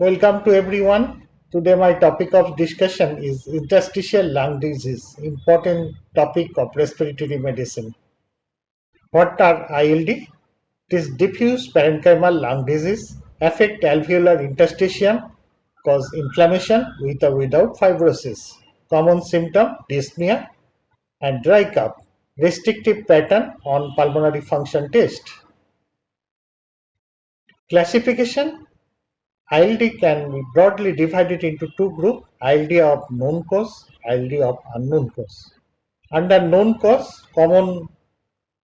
Welcome to everyone. Today my topic of discussion is interstitial lung disease, important topic of respiratory medicine. What are ILD? It is diffuse parenchymal lung disease, affect alveolar interstitium, cause inflammation with or without fibrosis. Common symptom dyspnea and dry cough. Restrictive pattern on pulmonary function test. Classification: ILD can be broadly divided into two groups: ILD of known cause, ILD of unknown cause. Under known cause, common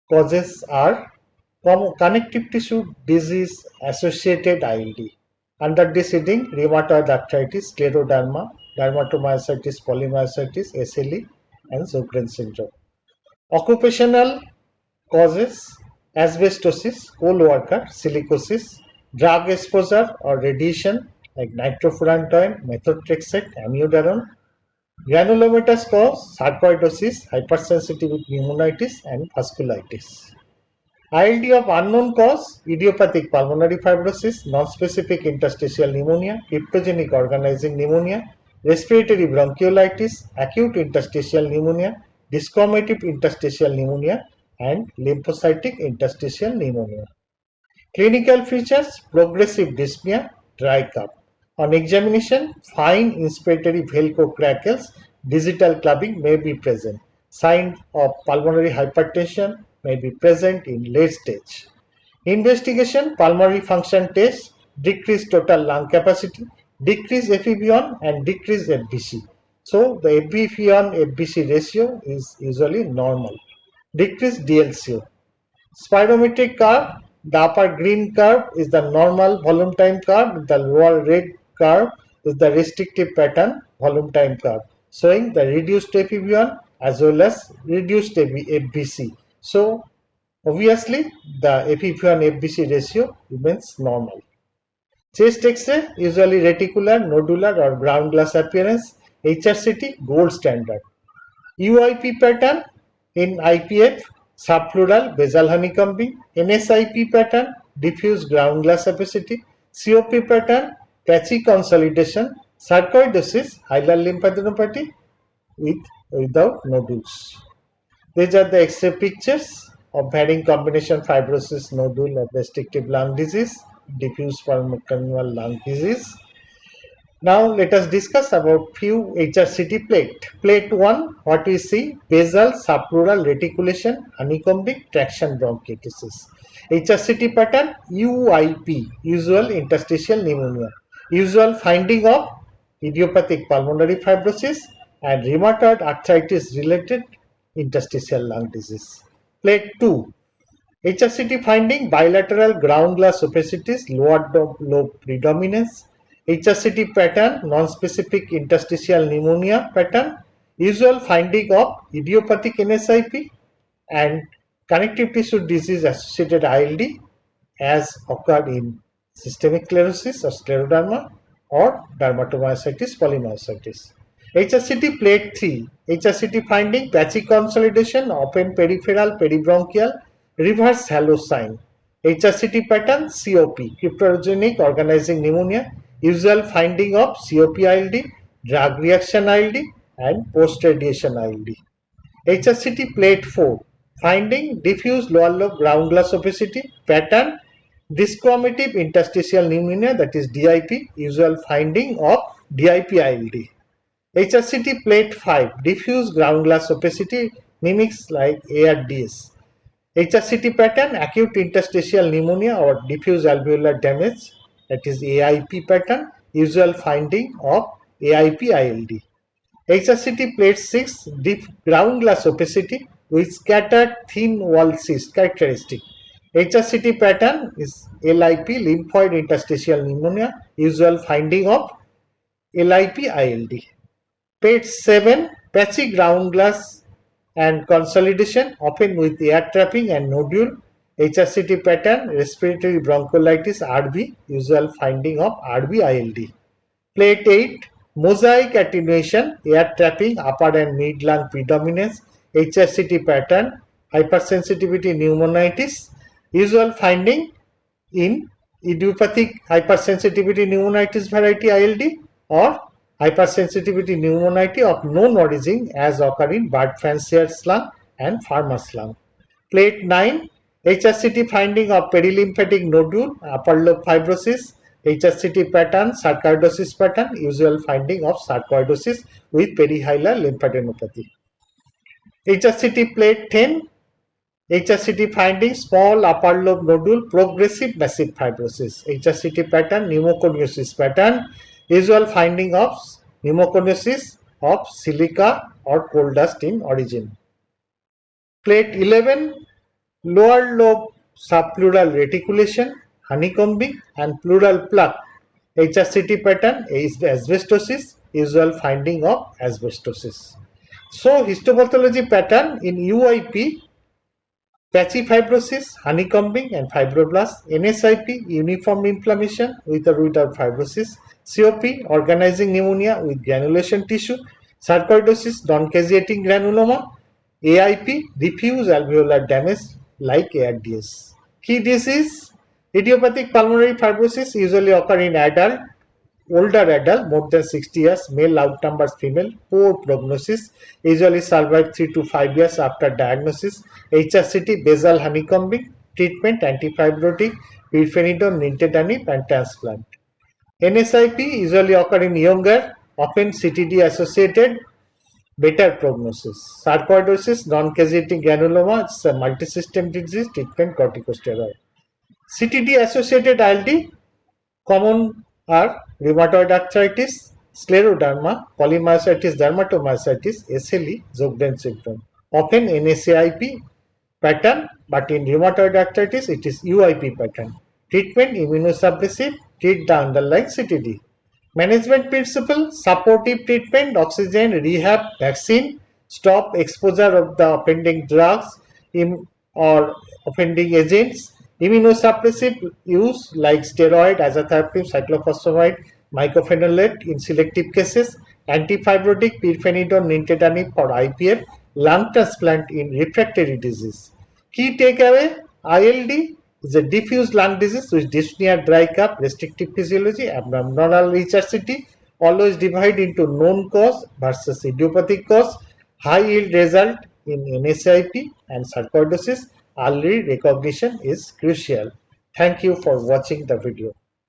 causes are connective tissue disease associated ILD. Under this heading, rheumatoid arthritis, scleroderma, dermatomyositis, polymyositis, SLE, and Sjogren's syndrome. Occupational causes: asbestosis, coal worker, silicosis, drug exposure or radiation like nitrofurantoin, methotrexate, amiodarone. Granulomatous cause: sarcoidosis, hypersensitivity pneumonitis, and vasculitis. ILD of unknown cause: idiopathic pulmonary fibrosis, non-specific interstitial pneumonia, cryptogenic organizing pneumonia, respiratory bronchiolitis, acute interstitial pneumonia, discomitative interstitial pneumonia, and lymphocytic interstitial pneumonia. Clinical features: progressive dyspnea, dry cough. On examination, fine inspiratory velco crackles, digital clubbing may be present. Signs of pulmonary hypertension may be present in late stage. Investigation: pulmonary function test, decreased total lung capacity, decreased FEV1 and decreased FVC. So the FEV1 FVC ratio is usually normal. Decreased DLCO. Spirometric curve: the upper green curve is the normal volume time curve, the lower red curve is the restrictive pattern volume time curve, showing the reduced FEV1 as well as reduced FVC. So obviously the FEV1 FVC ratio remains normal. Chest X-ray, usually reticular, nodular or ground glass appearance, HRCT gold standard. UIP pattern in IPF, subpleural basal honeycombing, NSIP pattern, diffuse ground glass opacity, COP pattern, patchy consolidation, sarcoidosis, hilar lymphadenopathy without nodules. These are the X-ray pictures of varying combination fibrosis, nodule of restrictive lung disease, diffuse pulmonary lung disease. Now let us discuss about few HRCT plate. Plate 1, what we see: basal subpleural reticulation, honeycombing, traction bronchiectasis. HRCT pattern: UIP, usual interstitial pneumonia. Usual finding of idiopathic pulmonary fibrosis and rheumatoid arthritis related interstitial lung disease. Plate 2, HRCT finding: bilateral ground glass opacities, lower lobe predominance. HRCT pattern: non-specific interstitial pneumonia pattern. Usual finding of idiopathic NSIP and connective tissue disease associated ILD as occurred in systemic sclerosis or scleroderma or dermatomyositis, polymyositis. HRCT plate 3, HRCT finding: patchy consolidation, open peripheral, peribronchial, reverse halo sign. HRCT pattern: COP, cryptogenic organizing pneumonia. Usual finding of COP ILD, drug reaction ILD, and post-radiation ILD. HRCT plate 4, finding: diffuse lower lobe ground glass opacity, pattern: discomative interstitial pneumonia, that is DIP. Usual finding of DIP ILD. HRCT plate 5, diffuse ground glass opacity, mimics like ARDS. HRCT pattern: acute interstitial pneumonia or diffuse alveolar damage, that is AIP pattern. Usual finding of AIP ILD. HRCT plate 6, deep ground glass opacity with scattered thin wall cyst characteristic. HRCT pattern is LIP, lymphoid interstitial pneumonia. Usual finding of LIP ILD. Plate 7, patchy ground glass and consolidation, often with air trapping and nodule. HRCT pattern: respiratory bronchiolitis, RB. Usual finding of RB ILD. Plate 8, mosaic attenuation, air trapping, upper and mid lung predominance. HRCT pattern: hypersensitivity pneumonitis. Usual finding in idiopathic hypersensitivity pneumonitis variety ILD, or hypersensitivity pneumonitis of known origin as occurring bird fancier's lung and farmer's lung. Plate 9, HSCT finding of perilymphatic nodule, upper lobe fibrosis, HSCT pattern, sarcoidosis pattern, usual finding of sarcoidosis with perihilar lymphadenopathy. HSCT plate 10, HSCT finding small upper lobe nodule, progressive massive fibrosis. HSCT pattern, pneumoconiosis pattern, usual finding of pneumoconiosis of silica or coal dust in origin. Plate 11, lower lobe subpleural reticulation, honeycombing and pleural plaque. HSCT pattern is asbestosis, usual finding of asbestosis. So histopathology pattern in UIP, patchy fibrosis, honeycombing and fibroblasts, NSIP, uniform inflammation with or without fibrosis, COP, organizing pneumonia with granulation tissue, sarcoidosis, non-caseating granuloma, AIP, diffuse alveolar damage like ARDS. Key disease, idiopathic pulmonary fibrosis usually occur in adult, older adult, more than 60 years, male outnumbers female, poor prognosis, usually survive 3 to 5 years after diagnosis. HSCT, basal honeycombing, treatment antifibrotic, pirfenidone, nintedanib and transplant. NSIP usually occur in younger, often CTD associated, better prognosis. Sarcoidosis, non-caseating granuloma, it's a multisystem disease, treatment corticosteroid. CTD associated ILD, common are rheumatoid arthritis, scleroderma, polymyositis, dermatomyositis, SLE, Sjogren syndrome. Often NSAIP pattern, but in rheumatoid arthritis it is UIP pattern. Treatment immunosuppressive, treat the underlying CTD. Management principle, supportive treatment, oxygen, rehab, vaccine, stop exposure of the offending drugs or offending agents, immunosuppressive use like steroid, azathioprine, cyclophosphamide, mycophenolate in selective cases, antifibrotic, pirfenidone, nintedanib for IPF, lung transplant in refractory disease. Key takeaway, ILD is a diffuse lung disease with dyspnea, dry cough, restrictive physiology, abnormal HRCT, always divide into known cause versus idiopathic cause, high yield result in NSIP and sarcoidosis. Early recognition is crucial. Thank you for watching the video.